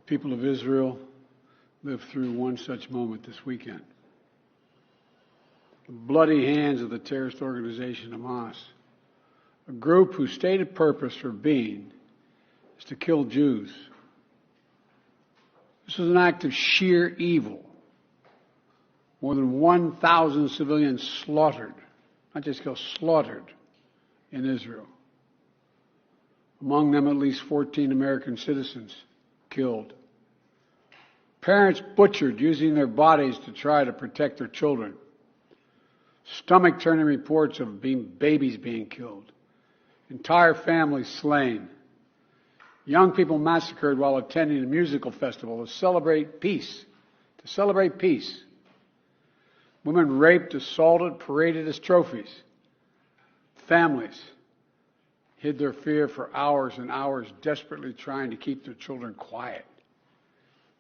People of Israel lived through one such moment this weekend. The bloody hands of the terrorist organization Hamas, a group whose stated purpose for being is to kill Jews. This was an act of sheer evil. More than 1,000 civilians slaughtered, not just killed, slaughtered in Israel. Among them, at least 14 American citizens killed. Parents butchered using their bodies to try to protect their children. Stomach-turning reports of babies being killed. Entire families slain. Young people massacred while attending a musical festival to celebrate peace. Women raped, assaulted, paraded as trophies. Families hid their fear for hours and hours, desperately trying to keep their children quiet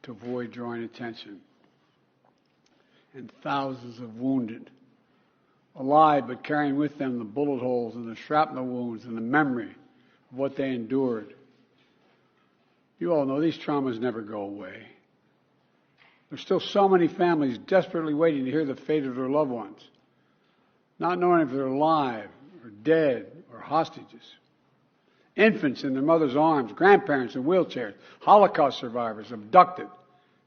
to avoid drawing attention. And thousands of wounded, alive but carrying with them the bullet holes and the shrapnel wounds and the memory of what they endured. You all know these traumas never go away. There's still so many families desperately waiting to hear the fate of their loved ones, not knowing if they're alive or dead or hostages. Infants in their mother's arms, grandparents in wheelchairs, Holocaust survivors abducted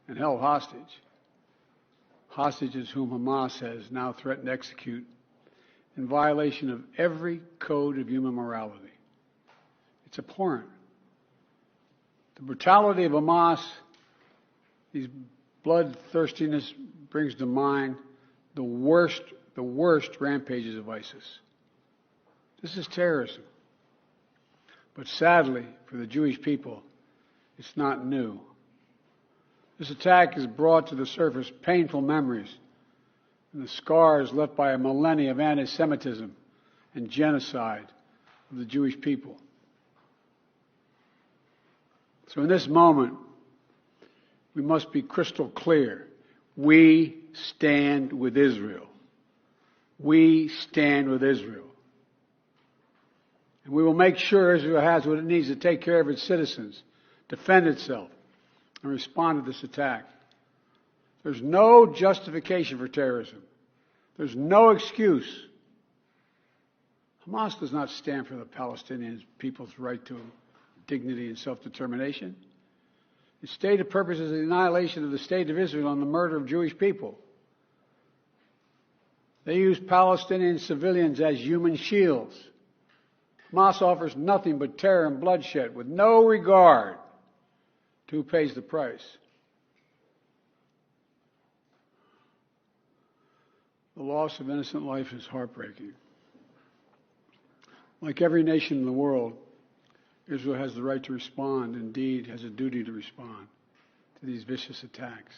and held hostage. Hostages whom Hamas has now threatened to execute in violation of every code of human morality. It's abhorrent. The brutality of Hamas, these bloodthirstiness brings to mind the worst rampages of ISIS. This is terrorism. But sadly, for the Jewish people, it's not new. This attack has brought to the surface painful memories and the scars left by a millennia of anti-Semitism and genocide of the Jewish people. So in this moment, we must be crystal clear. We stand with Israel. We stand with Israel. And we will make sure Israel has what it needs to take care of its citizens, defend itself, and respond to this attack. There's no justification for terrorism. There's no excuse. Hamas does not stand for the Palestinian people's right to dignity and self-determination. Its stated purpose is the annihilation of the state of Israel and the murder of Jewish people. They use Palestinian civilians as human shields. Hamas offers nothing but terror and bloodshed with no regard to who pays the price. The loss of innocent life is heartbreaking. Like every nation in the world, Israel has the right to respond, indeed has a duty to respond to these vicious attacks.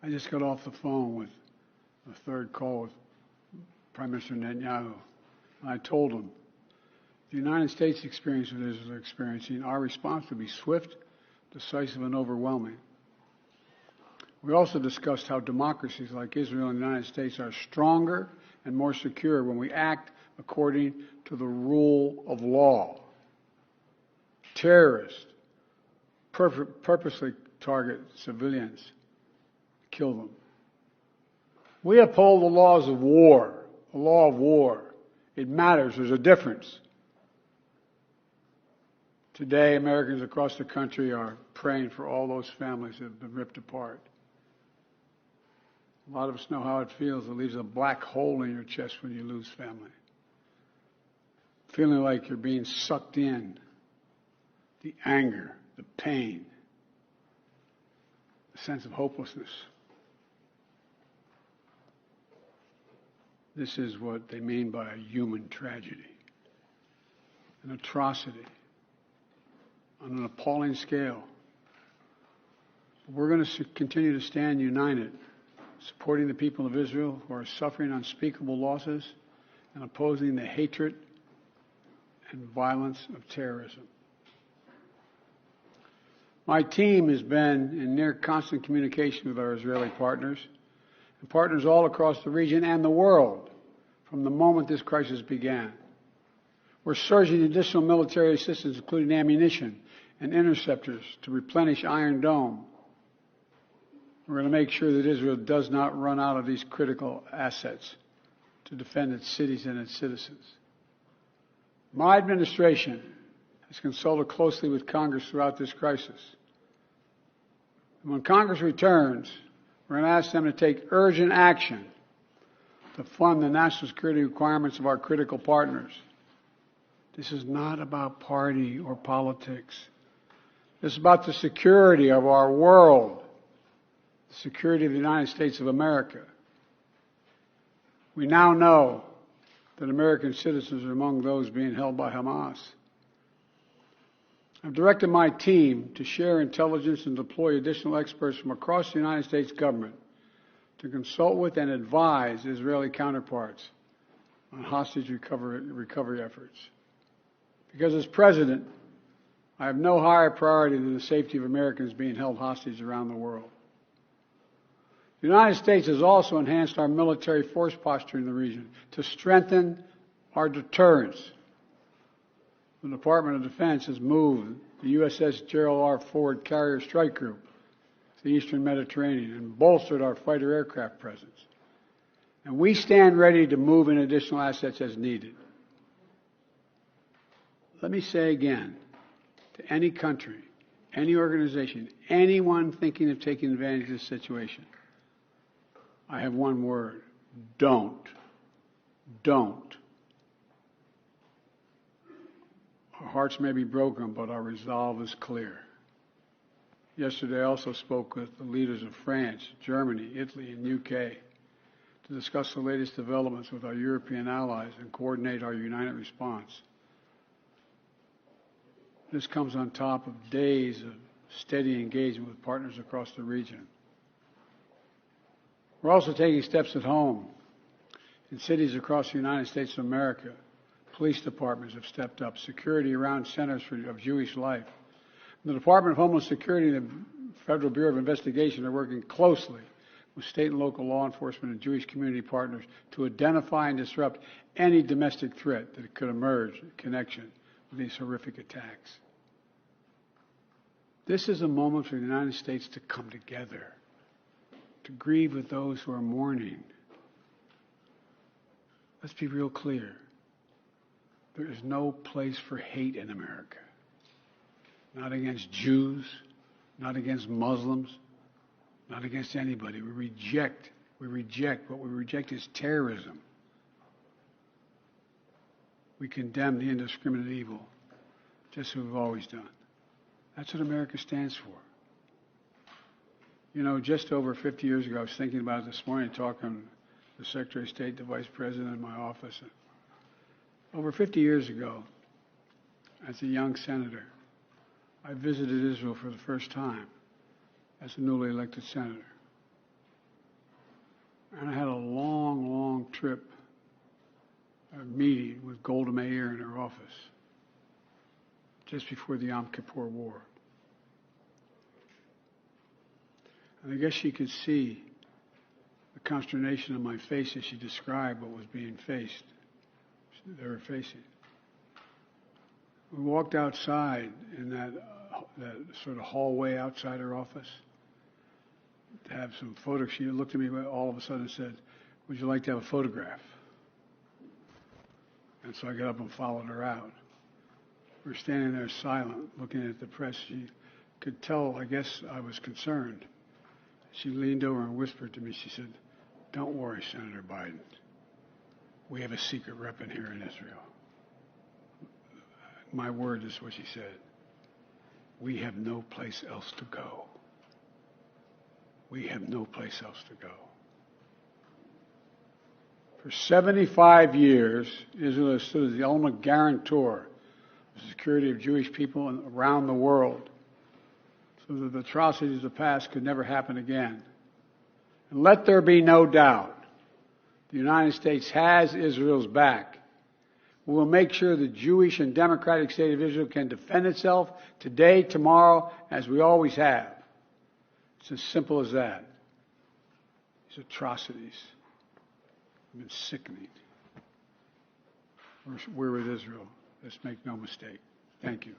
I just got off the phone with a third call with Prime Minister Netanyahu. And I told him, the United States experience what Israel is experiencing, our response will be swift, decisive, and overwhelming. We also discussed how democracies like Israel and the United States are stronger and more secure when we act according to the rule of law. Terrorists purposely target civilians, kill them. We uphold the laws of war, the law of war. It matters. There's a difference. Today, Americans across the country are praying for all those families that have been ripped apart. A lot of us know how it feels. It leaves a black hole in your chest when you lose family. Feeling like you're being sucked in. The anger, the pain, the sense of hopelessness. This is what they mean by a human tragedy, an atrocity on an appalling scale. We're going to continue to stand united, supporting the people of Israel who are suffering unspeakable losses and opposing the hatred and violence of terrorism. My team has been in near constant communication with our Israeli partners and partners all across the region and the world from the moment this crisis began. We're surging additional military assistance, including ammunition and interceptors, to replenish Iron Dome. We're going to make sure that Israel does not run out of these critical assets to defend its cities and its citizens. My administration has consulted closely with Congress throughout this crisis. And when Congress returns, we're going to ask them to take urgent action to fund the national security requirements of our critical partners. This is not about party or politics. This is about the security of our world, the security of the United States of America. We now know that American citizens are among those being held by Hamas. I've directed my team to share intelligence and deploy additional experts from across the United States government to consult with and advise Israeli counterparts on hostage recovery efforts. Because as president, I have no higher priority than the safety of Americans being held hostage around the world. The United States has also enhanced our military force posture in the region to strengthen our deterrence. The Department of Defense has moved the USS Gerald R. Ford Carrier Strike Group to the Eastern Mediterranean and bolstered our fighter aircraft presence. And we stand ready to move in additional assets as needed. Let me say again, to any country, any organization, anyone thinking of taking advantage of this situation, I have one word: don't. Don't. Our hearts may be broken, but our resolve is clear. Yesterday I also spoke with the leaders of France, Germany, Italy, and UK to discuss the latest developments with our European allies and coordinate our united response. This comes on top of days of steady engagement with partners across the region. We're also taking steps at home. In cities across the United States of America, police departments have stepped up security around centers of Jewish life. The Department of Homeland Security and the Federal Bureau of Investigation are working closely with state and local law enforcement and Jewish community partners to identify and disrupt any domestic threat that could emerge in connection with these horrific attacks. This is a moment for the United States to come together, to grieve with those who are mourning. Let's be real clear. There is no place for hate in America. Not against Jews, not against Muslims, not against anybody. We reject. What we reject is terrorism. We condemn the indiscriminate evil, just as we've always done. That's what America stands for. You know, just over 50 years ago, I was thinking about it this morning, talking to the Secretary of State, the Vice President in my office. Over 50 years ago, as a young senator, I visited Israel for the first time as a newly elected senator. And I had a long, long trip, a meeting with Golda Meir in her office, just before the Yom Kippur War. And I guess she could see the consternation on my face as she described what was being faced. They were facing. We walked outside in that sort of hallway outside her office to have some photos. She looked at me all of a sudden and said, "Would you like to have a photograph?" And so I got up and followed her out. We were standing there silent, looking at the press. She could tell, I guess, I was concerned. She leaned over and whispered to me. She said, "Don't worry, Senator Biden. We have a secret rep in here in Israel." My word is what she said. We have no place else to go. We have no place else to go. For 75 years, Israel has stood as the ultimate guarantor of the security of Jewish people around the world, so that the atrocities of the past could never happen again. And let there be no doubt, the United States has Israel's back. We will make sure the Jewish and democratic state of Israel can defend itself today, tomorrow, as we always have. It's as simple as that. These atrocities have been sickening. We're with Israel Let's make no mistake. Thank you.